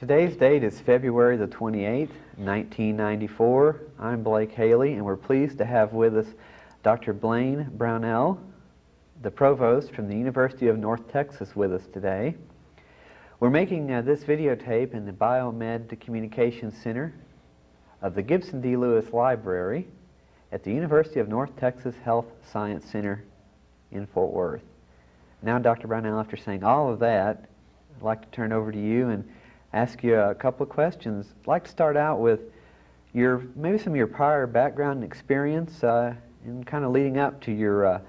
Today's date is February the 28th, 1994. I'm Blake Hailey, and we're pleased to have with us Dr. Blaine Brownell, the Provost from the University of North Texas, with us today. We're making this videotape in the Biomed Communications Center of the Gibson D. Lewis Library at the University of North Texas Health Science Center in Fort Worth. Now, Dr. Brownell, after saying all of that, I'd like to turn over to you and ask you a couple of questions. I'd like to start out with maybe some of your prior background and experience and kind of leading up to your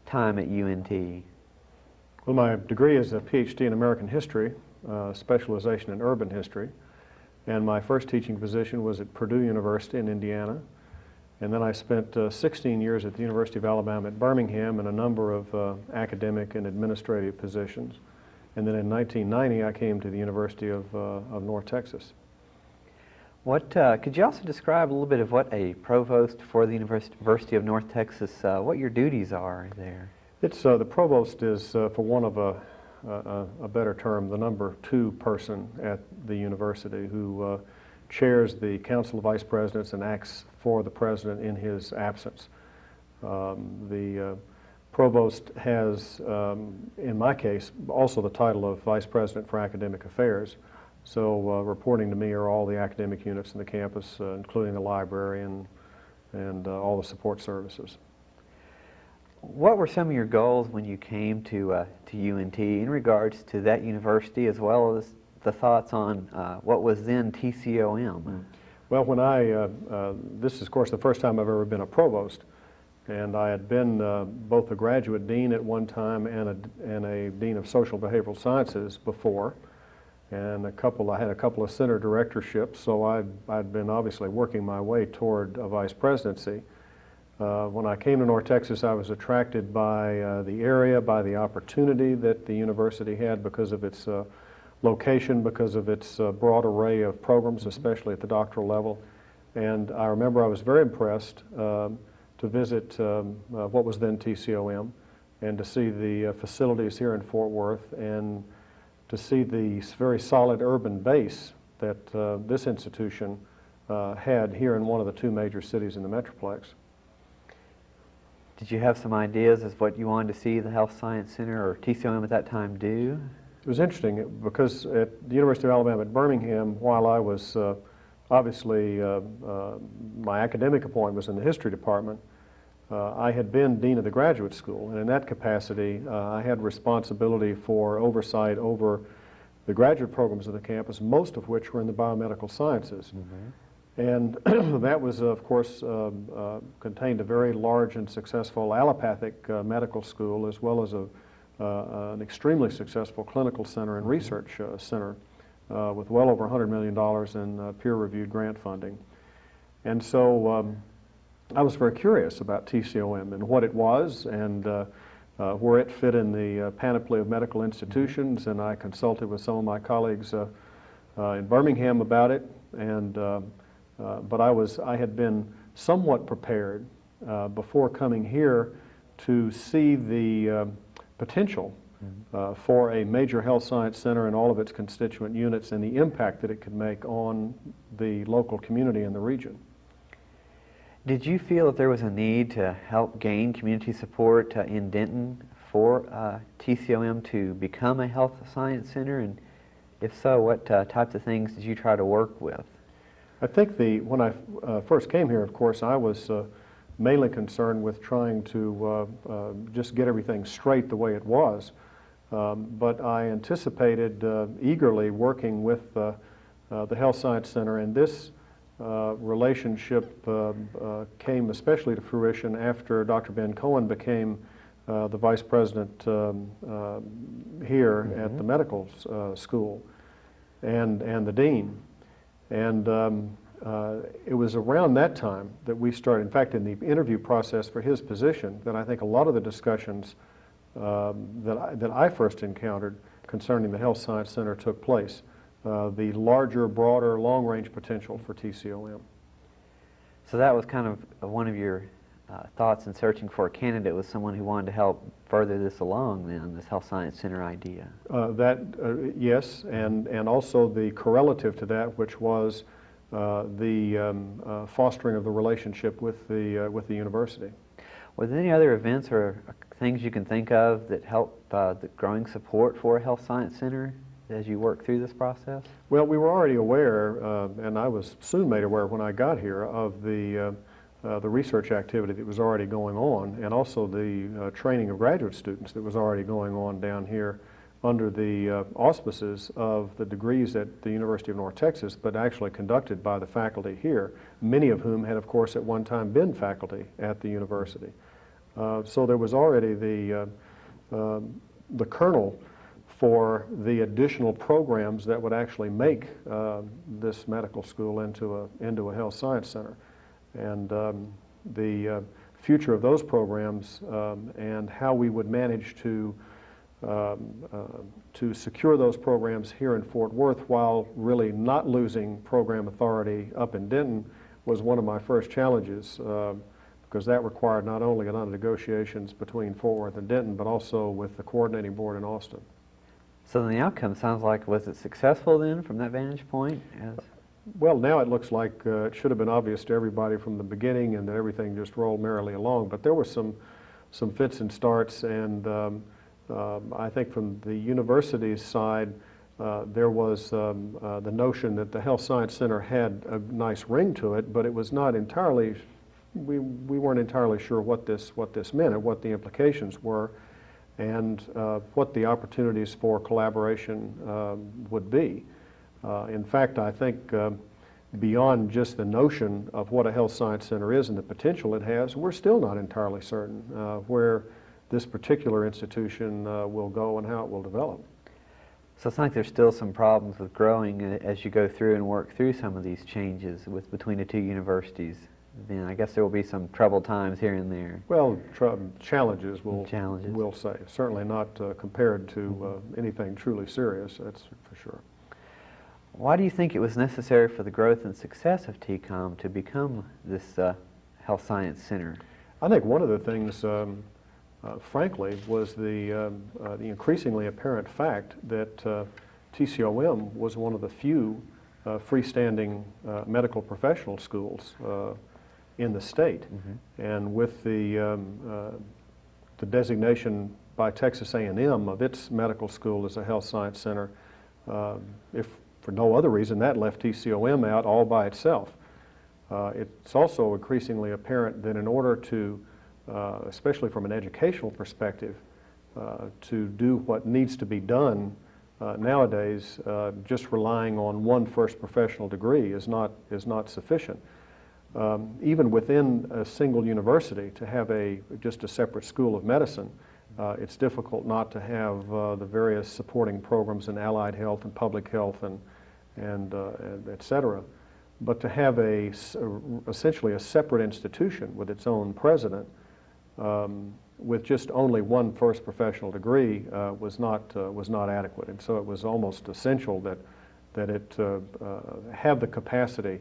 time at UNT. Well, my degree is a Ph.D. in American history, specialization in urban history, and my first teaching position was at Purdue University in Indiana, and then I spent 16 years at the University of Alabama at Birmingham in a number of academic and administrative positions. And then in 1990, I came to the University of North Texas. Could you also describe a little bit of what a provost for the University of North Texas, what your duties are there? The provost is, for want of a better term, the number 2 person at the university who chairs the Council of Vice Presidents and acts for the president in his absence. The Provost has, in my case, also the title of Vice President for Academic Affairs. So reporting to me are all the academic units in the campus, including the library and all the support services. What were some of your goals when you came to UNT in regards to that university, as well as the thoughts on what was then TCOM? Well, this is, of course, the first time I've ever been a provost. And I had been both a graduate dean at one time and a dean of social behavioral sciences before, and I had a couple of center directorships, so I'd been obviously working my way toward a vice presidency. When I came to North Texas, I was attracted by the area, by the opportunity that the university had because of its location, because of its broad array of programs, especially at the doctoral level. And I remember I was very impressed to visit what was then TCOM and to see the facilities here in Fort Worth and to see the very solid urban base that this institution had here in one of the 2 major cities in the Metroplex. Did you have some ideas as what you wanted to see the Health Science Center or TCOM at that time do? It was interesting because at the University of Alabama at Birmingham, while I was obviously my academic appointment was in the history department, I had been dean of the graduate school, and in that capacity I had responsibility for oversight over the graduate programs of the campus, most of which were in the biomedical sciences. And that was, of course, contained a very large and successful allopathic medical school, as well as an extremely successful clinical center and research center with well over $100 million in peer-reviewed grant funding. And so I was very curious about TCOM and what it was and where it fit in the panoply of medical institutions, and I consulted with some of my colleagues in Birmingham about it, and but I had been somewhat prepared before coming here to see the potential for a major health science center and all of its constituent units and the impact that it could make on the local community in the region. Did you feel that there was a need to help gain community support in Denton for TCOM to become a health science center? And if so, what types of things did you try to work with? I think when I first came here, of course, I was mainly concerned with trying to just get everything straight the way it was. But I anticipated eagerly working with the Health Science Center, and this relationship came especially to fruition after Dr. Ben Cohen became the vice president here at the medical school and the dean. And it was around that time that we started, in fact, in the interview process for his position, that I think a lot of the discussions that I first encountered concerning the Health Science Center took place. The larger, broader, long-range potential for TCOM. So that was kind of one of your thoughts in searching for a candidate was someone who wanted to help further this along then, this Health Science Center idea? Yes, and also the correlative to that, which was the fostering of the relationship with the university. Were there any other events or things you can think of that help the growing support for a Health Science Center as you work through this process? Well, we were already aware, and I was soon made aware when I got here, of the research activity that was already going on, and also the training of graduate students that was already going on down here under the auspices of the degrees at the University of North Texas, but actually conducted by the faculty here, many of whom had, of course, at one time been faculty at the university. So there was already the kernel for the additional programs that would actually make this medical school into a health science center. And the future of those programs and how we would manage to secure those programs here in Fort Worth while really not losing program authority up in Denton was one of my first challenges, because that required not only a lot of negotiations between Fort Worth and Denton, but also with the coordinating board in Austin. So the outcome sounds like, was it successful then from that vantage point? Well, now it looks like it should have been obvious to everybody from the beginning and that everything just rolled merrily along, but there were some fits and starts, and I think from the university's side, there was the notion that the Health Science Center had a nice ring to it, but it was not entirely, we weren't entirely sure what this meant and what the implications were, and what the opportunities for collaboration would be. In fact, I think beyond just the notion of what a health science center is and the potential it has, we're still not entirely certain where this particular institution will go and how it will develop. So it's like there's still some problems with growing as you go through and work through some of these changes between the two universities. Then I guess there will be some troubled times here and there. Well, challenges, we'll say. Certainly not compared to anything truly serious, that's for sure. Why do you think it was necessary for the growth and success of TCOM to become this health science center? I think one of the things, frankly, was the increasingly apparent fact that TCOM was one of the few freestanding medical professional schools in the state. Mm-hmm. And with the designation by Texas A&M of its medical school as a health science center, if for no other reason, that left TCOM out all by itself. It's also increasingly apparent that in order to, especially from an educational perspective, to do what needs to be done nowadays, just relying on one first professional degree is not sufficient. Even within a single university, to have just a separate school of medicine, it's difficult not to have the various supporting programs in allied health and public health and et cetera. But to have essentially a separate institution with its own president, with just only one first professional degree, was not adequate. And so it was almost essential that it have the capacity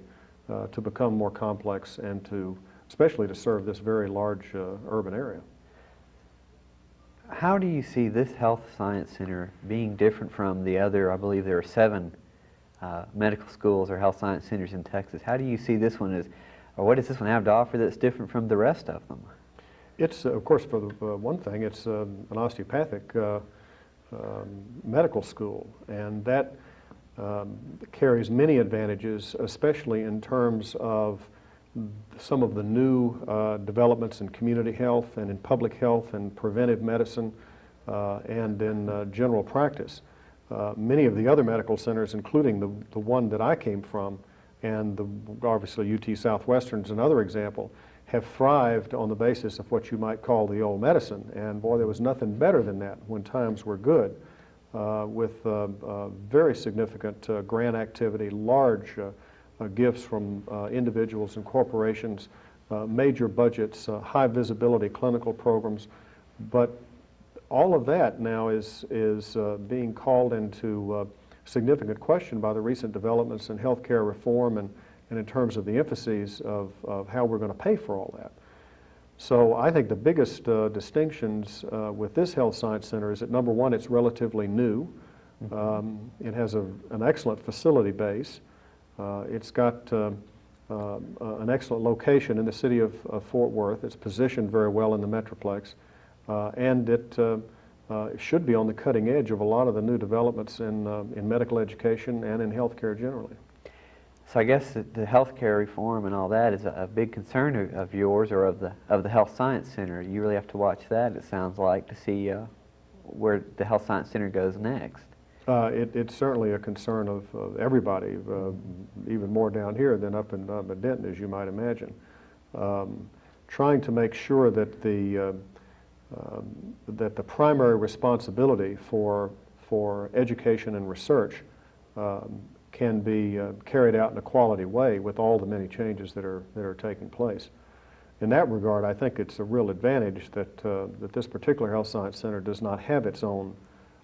to become more complex and especially to serve this very large urban area. How do you see this health science center being different from the other, I believe there are 7 medical schools or health science centers in Texas? How do you see this one or what does this one have to offer that's different from the rest of them? It's, of course, for the one thing, it's an osteopathic medical school, and that carries many advantages, especially in terms of some of the new developments in community health and in public health and preventive medicine and in general practice. Many of the other medical centers, including the one that I came from, and obviously UT Southwestern's another example, have thrived on the basis of what you might call the old medicine. And boy, there was nothing better than that when times were good, with very significant grant activity, large gifts from individuals and corporations, major budgets, high visibility clinical programs. But all of that now is being called into significant question by the recent developments in healthcare reform and in terms of the emphases of how we're going to pay for all that. So I think the biggest distinctions with this health science center is that, number one, it's relatively new. It has an excellent facility base. It's got an excellent location in the city of Fort Worth. It's positioned very well in the Metroplex. And it should be on the cutting edge of a lot of the new developments in medical education and in healthcare generally. So I guess the healthcare reform and all that is a big concern of yours, or of the Health Science Center. You really have to watch that, it sounds like, to see where the Health Science Center goes next. It's certainly a concern of everybody, even more down here than up in Denton, as you might imagine. Trying to make sure that the primary responsibility for education and research can be carried out in a quality way with all the many changes that are taking place. In that regard, I think it's a real advantage that this particular health science center does not have its own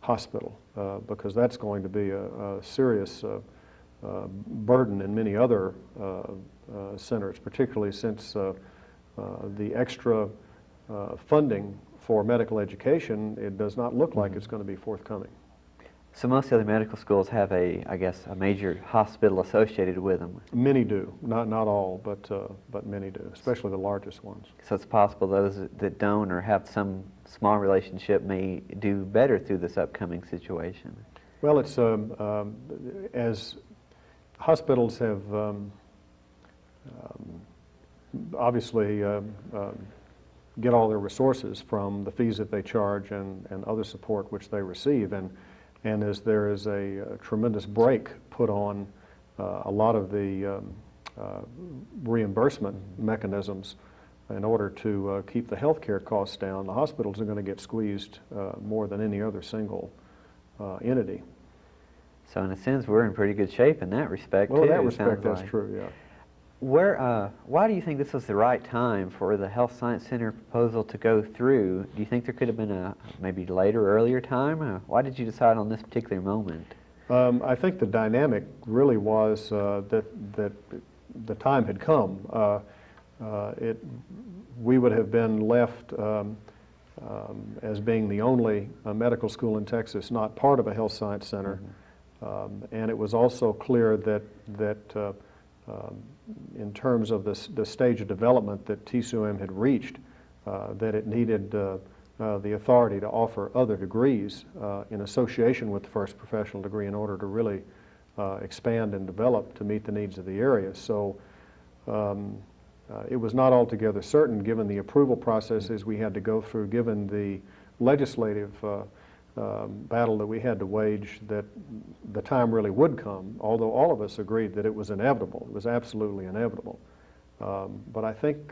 hospital, because that's going to be a serious burden in many other centers, particularly since the extra funding for medical education, it does not look like it's going to be forthcoming. So most other medical schools have I guess, a major hospital associated with them. Many do, not all, but many do, especially the largest ones. So it's possible those that don't or have some small relationship may do better through this upcoming situation. Well, it's as hospitals have obviously get all their resources from the fees that they charge and other support which they receive, and as there is a tremendous brake put on a lot of the reimbursement mechanisms in order to keep the health care costs down, the hospitals are going to get squeezed more than any other single entity. So in a sense, we're in pretty good shape in that respect, well, too. In that respect, that's like. true, yeah. Why do you think this was the right time for the Health Science Center proposal to go through? Do you think there could have been a maybe later, earlier time? Why did you decide on this particular moment? I think the dynamic really was that the time had come. We would have been left as being the only medical school in Texas not part of a health science center, and it was also clear that in terms of the stage of development that TCOM had reached, that it needed the authority to offer other degrees in association with the first professional degree in order to really expand and develop to meet the needs of the area. So it was not altogether certain, given the approval processes we had to go through, given the legislative battle that we had to wage, that the time really would come, although all of us agreed that it was inevitable. It was absolutely inevitable. But I think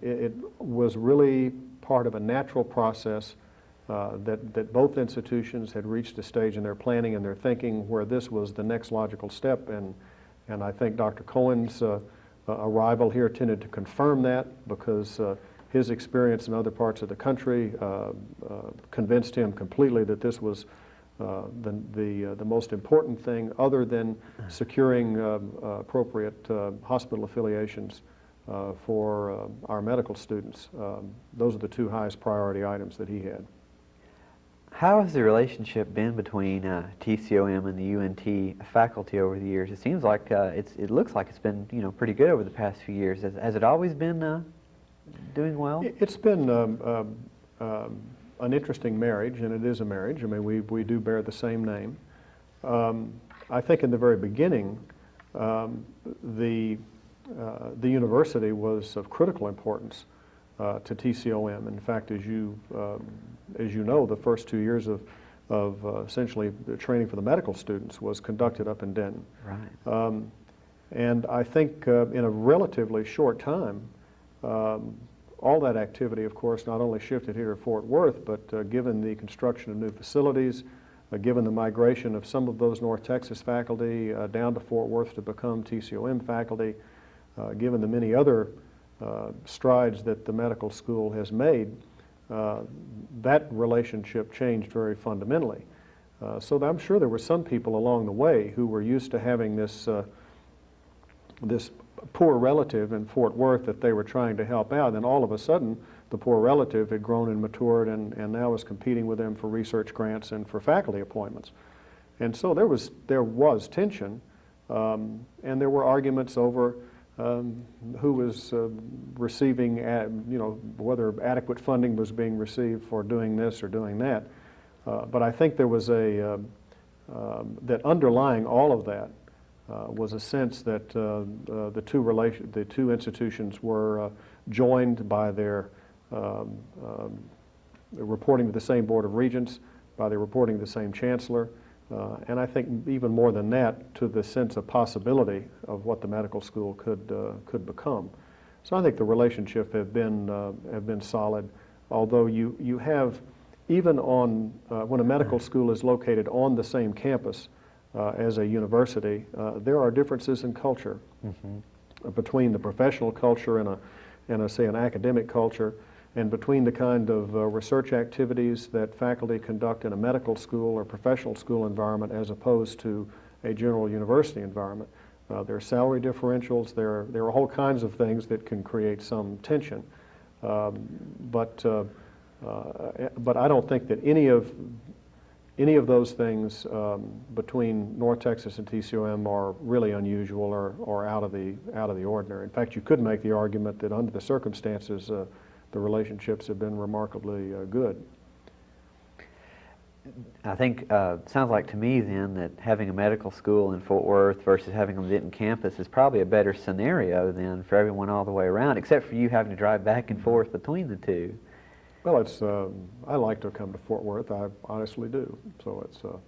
it was really part of a natural process that both institutions had reached a stage in their planning and their thinking where this was the next logical step, and I think Dr. Cohen's arrival here tended to confirm that, because his experience in other parts of the country convinced him completely that this was the most important thing, other than securing appropriate hospital affiliations for our medical students. Those are the two highest priority items that he had. How has the relationship been between TCOM and the UNT faculty over the years? It seems like it looks like it's been pretty good over the past few years. Has it always been doing well? It's been an interesting marriage, and it is a marriage. I mean, we do bear the same name. I think in the very beginning, the university was of critical importance to TCOM. In fact, as you know, the first 2 years of essentially the training for the medical students was conducted up in Denton. Right. And I think in a relatively short time, all that activity, of course, not only shifted here to Fort Worth, but given the construction of new facilities, given the migration of some of those North Texas faculty down to Fort Worth to become TCOM faculty, given the many other strides that the medical school has made, that relationship changed very fundamentally. So I'm sure there were some people along the way who were used to having this poor relative in Fort Worth that they were trying to help out, and all of a sudden the poor relative had grown and matured and now was competing with them for research grants and for faculty appointments. And so there was tension, and there were arguments over who was receiving, whether adequate funding was being received for doing this or doing that. But I think there was that underlying all of that was a sense that the two institutions were joined by their reporting to the same Board of Regents, by their reporting to the same Chancellor, and I think even more than that, to the sense of possibility of what the medical school could become. So I think the relationship have been solid, although you have, even on when a medical school is located on the same campus as a university, there are differences in culture between the professional culture and say an academic culture, and between the kind of research activities that faculty conduct in a medical school or professional school environment as opposed to a general university environment. There are salary differentials, there are whole kinds of things that can create some tension. But I don't think that any of those things between North Texas and TCOM are really unusual or out of the ordinary. In fact, you could make the argument that under the circumstances, the relationships have been remarkably good. I think sounds like to me then that having a medical school in Fort Worth versus having on the Denton campus is probably a better scenario then for everyone all the way around, except for you having to drive back and forth between the two. Well, I like to come to Fort Worth. I honestly do. So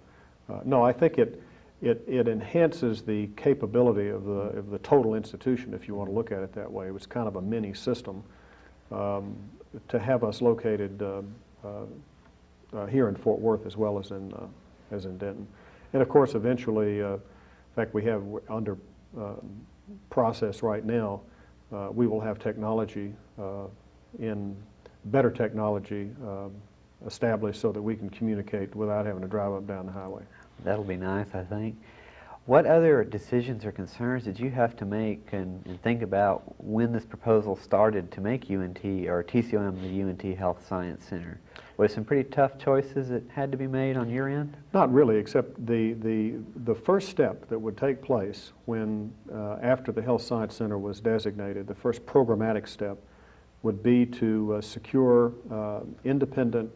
no, I think it enhances the capability of the total institution, if you want to look at it that way. It was kind of a mini system to have us located here in Fort Worth as well as in Denton. And of course, eventually, in fact, we have under process right now, we will have technology better technology established so that we can communicate without having to drive up down the highway. That'll be nice, I think. What other decisions or concerns did you have to make and think about when this proposal started to make UNT or TCOM the UNT Health Science Center? Were there some pretty tough choices that had to be made on your end? Not really, except the first step that would take place when after the Health Science Center was designated, the first programmatic step would be to secure independent,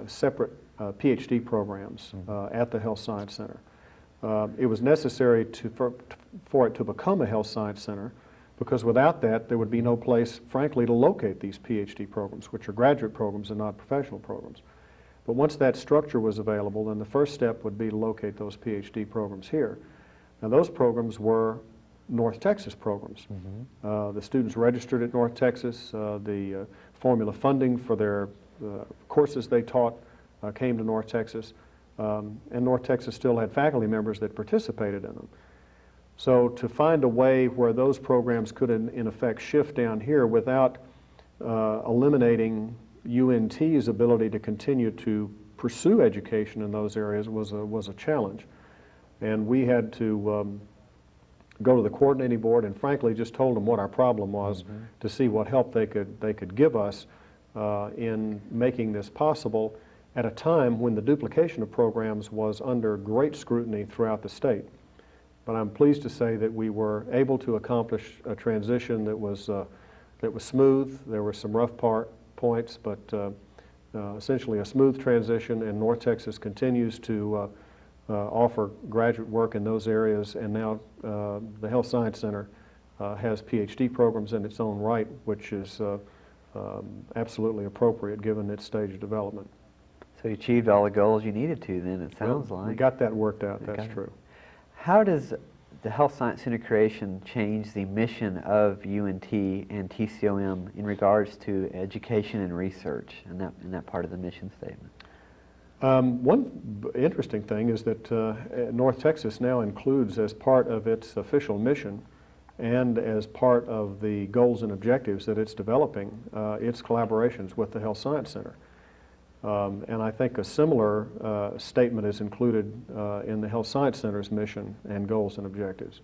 separate Ph.D. programs at the Health Science Center. It was necessary for it to become a Health Science Center, because without that there would be no place, frankly, to locate these Ph.D. programs, which are graduate programs and not professional programs. But once that structure was available, then the first step would be to locate those Ph.D. programs here. Now those programs were North Texas programs. The students registered at North Texas. The formula funding for their courses they taught came to North Texas. And North Texas still had faculty members that participated in them. So to find a way where those programs could in effect shift down here without eliminating UNT's ability to continue to pursue education in those areas was a challenge. And we had to go to the coordinating board and frankly just told them what our problem was to see what help they could give us in making this possible at a time when the duplication of programs was under great scrutiny throughout the state. But I'm pleased to say that we were able to accomplish a transition that was smooth. There were some rough points, but essentially a smooth transition, and North Texas continues to offer graduate work in those areas, and now the Health Science Center has Ph.D. programs in its own right, which is absolutely appropriate given its stage of development. So you achieved all the goals you needed to then, it sounds Well, like. we got that worked out, that's true. How does the Health Science Center creation change the mission of UNT and TCOM in regards to education and research in that part of the mission statement? One interesting thing is that North Texas now includes as part of its official mission and as part of the goals and objectives that it's developing, its collaborations with the Health Science Center. And I think a similar statement is included in the Health Science Center's mission and goals and objectives.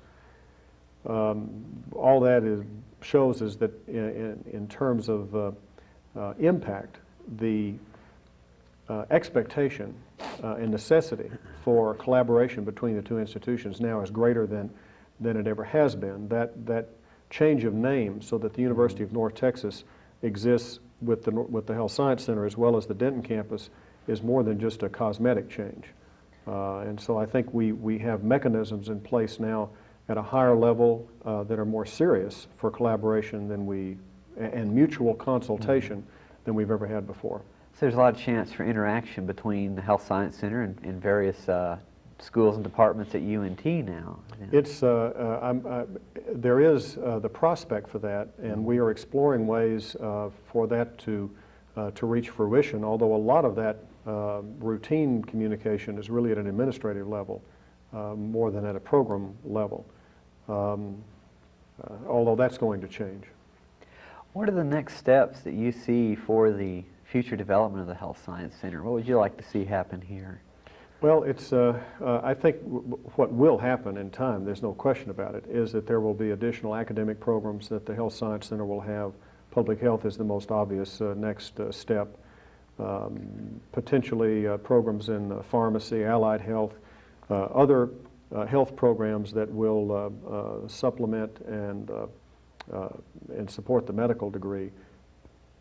all that shows is that in terms of impact, the expectation and necessity for collaboration between the two institutions now is greater than it ever has been. That change of name so that the University of North Texas exists with the Health Science Center as well as the Denton campus is more than just a cosmetic change. And so I think we have mechanisms in place now at a higher level that are more serious for collaboration and mutual consultation than we've ever had before. So there's a lot of chance for interaction between the Health Science Center and various schools and departments at UNT now. It's, there is the prospect for that, and we are exploring ways for that to reach fruition, although a lot of that routine communication is really at an administrative level more than at a program level, although that's going to change. What are the next steps that you see for the future development of the Health Science Center? What would you like to see happen here? Well, it's, I think what will happen in time, there's no question about it, is that there will be additional academic programs that the Health Science Center will have. Public health is the most obvious next step. Potentially programs in pharmacy, allied health, other health programs that will supplement and support the medical degree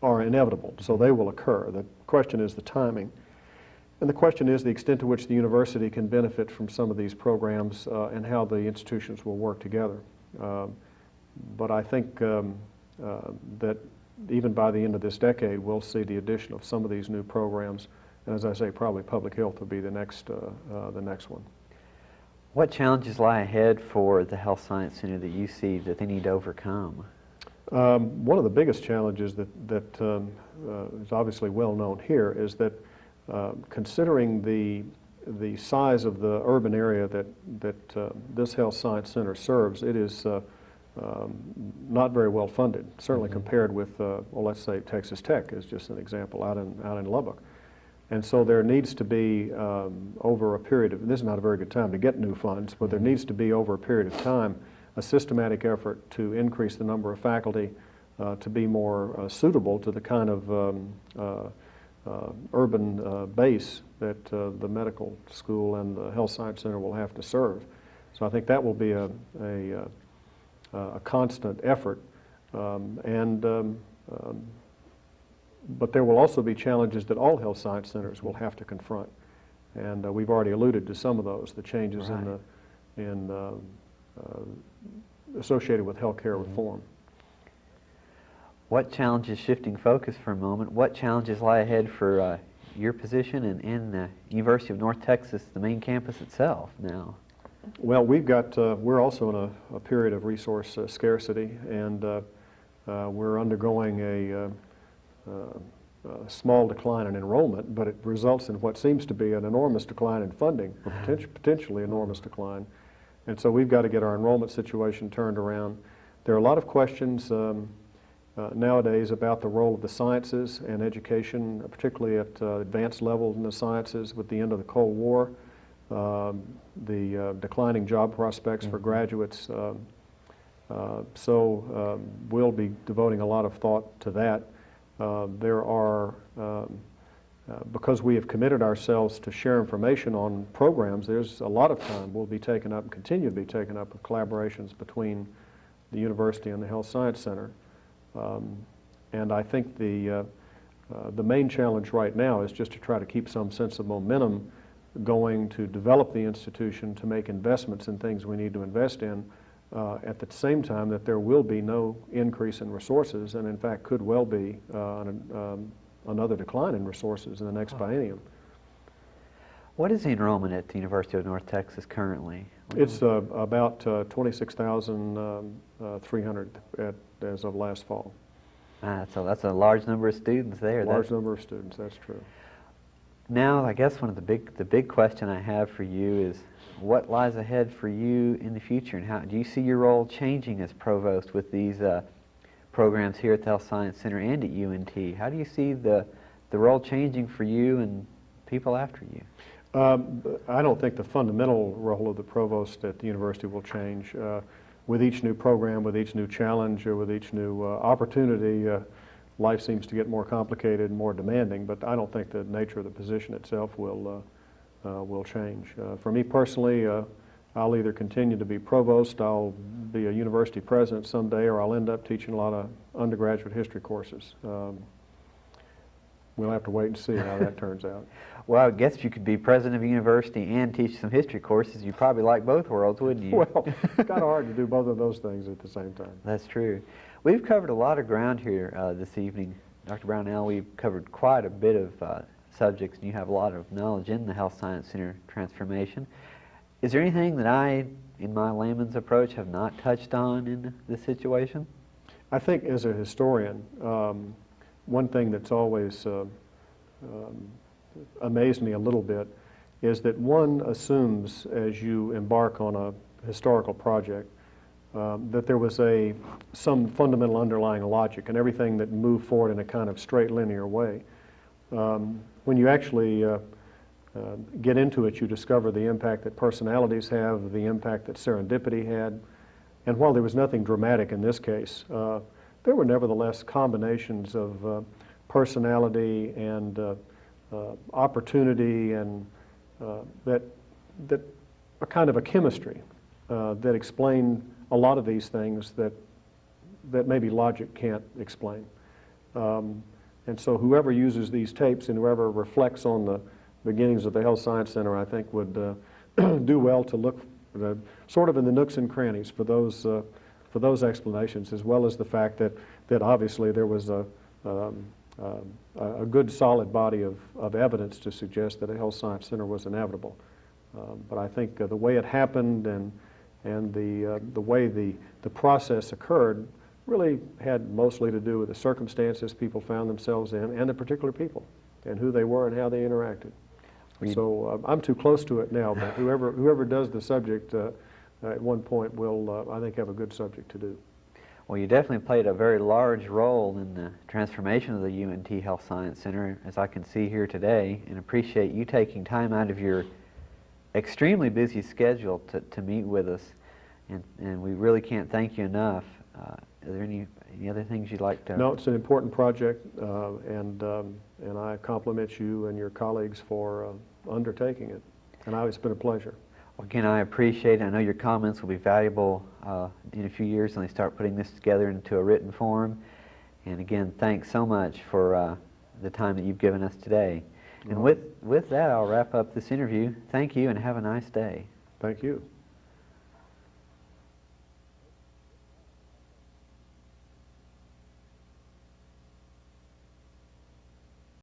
are inevitable, so they will occur. The question is the timing. And the question is the extent to which the university can benefit from some of these programs and how the institutions will work together. But I think that even by the end of this decade, we'll see the addition of some of these new programs. And as I say, probably public health will be the next one. What challenges lie ahead for the Health Science Center that you see that they need to overcome? One of the biggest challenges that is obviously well known here is that considering the size of the urban area that this Health Science Center serves, it is not very well funded, certainly compared with, well, let's say Texas Tech is just an example out in Lubbock. And so there needs to be, over a period of, this is not a very good time to get new funds, but there needs to be over a period of time a systematic effort to increase the number of faculty to be more suitable to the kind of urban base that the medical school and the Health Science Center will have to serve. So I think that will be a constant effort. But there will also be challenges that all health science centers will have to confront. And we've already alluded to some of those, the changes associated with healthcare reform. What challenges, shifting focus for a moment, what challenges lie ahead for your position and the University of North Texas, the main campus itself now? Well, we're also in a period of resource scarcity, and we're undergoing a small decline in enrollment, but it results in what seems to be an enormous decline in funding, or potentially enormous decline. And so we've got to get our enrollment situation turned around. There are a lot of questions nowadays about the role of the sciences and education, particularly at advanced levels in the sciences with the end of the Cold War, the declining job prospects for graduates. So we'll be devoting a lot of thought to that. There are, because we have committed ourselves to share information on programs, there's a lot of time will be taken up and continue to be taken up with collaborations between the university and the Health Science Center. And I think the main challenge right now is just to try to keep some sense of momentum going to develop the institution, to make investments in things we need to invest in, at the same time that there will be no increase in resources, and in fact could well be another decline in resources in the next biennium. What is the enrollment at the University of North Texas currently? It's about 26,300 as of last fall. So that's a large number of students there. Large number of students, that's true. Now, I guess one of the big question I have for you is, what lies ahead for you in the future, and how do you see your role changing as provost with these programs here at the Health Science Center and at UNT? How do you see the role changing for you and people after you? I don't think the fundamental role of the provost at the university will change. with each new program, with each new challenge, or with each new opportunity, life seems to get more complicated and more demanding, but I don't think the nature of the position itself will change. For me personally, I'll either continue to be provost, I'll be a university president someday, or I'll end up teaching a lot of undergraduate history courses. We'll have to wait and see how that turns out. Well, I guess if you could be president of a university and teach some history courses, you'd probably like both worlds, wouldn't you? Well, it's kind of hard to do both of those things at the same time. That's true. We've covered a lot of ground here this evening. Dr. Brownell, we've covered quite a bit of subjects, and you have a lot of knowledge in the Health Science Center transformation. Is there anything that I, in my layman's approach, have not touched on in this situation? I think as a historian, one thing that's always amazed me a little bit is that one assumes as you embark on a historical project that there was some fundamental underlying logic and everything that moved forward in a kind of straight linear way. When you actually get into it, you discover the impact that personalities have, the impact that serendipity had, and while there was nothing dramatic in this case, there were nevertheless combinations of personality and opportunity and that are kind of a chemistry that explain a lot of these things that maybe logic can't explain. And so whoever uses these tapes and whoever reflects on the beginnings of the Health Science Center, I think would do well to look sort of in the nooks and crannies for those explanations, as well as the fact that obviously there was a good solid body of evidence to suggest that a Health Science Center was inevitable. But I think the way it happened and the way the process occurred really had mostly to do with the circumstances people found themselves in and the particular people and who they were and how they interacted. So I'm too close to it now, but whoever does the subject at one point will, I think, have a good subject to do. Well, you definitely played a very large role in the transformation of the UNT Health Science Center, as I can see here today, and appreciate you taking time out of your extremely busy schedule to meet with us, and we really can't thank you enough. Are there any other things you'd like to? No, it's an important project, and I compliment you and your colleagues for undertaking it, and it's been a pleasure. Again, I appreciate it. I know your comments will be valuable in a few years when they start putting this together into a written form. And again, thanks so much for the time that you've given us today. And with that, I'll wrap up this interview. Thank you and have a nice day. Thank you.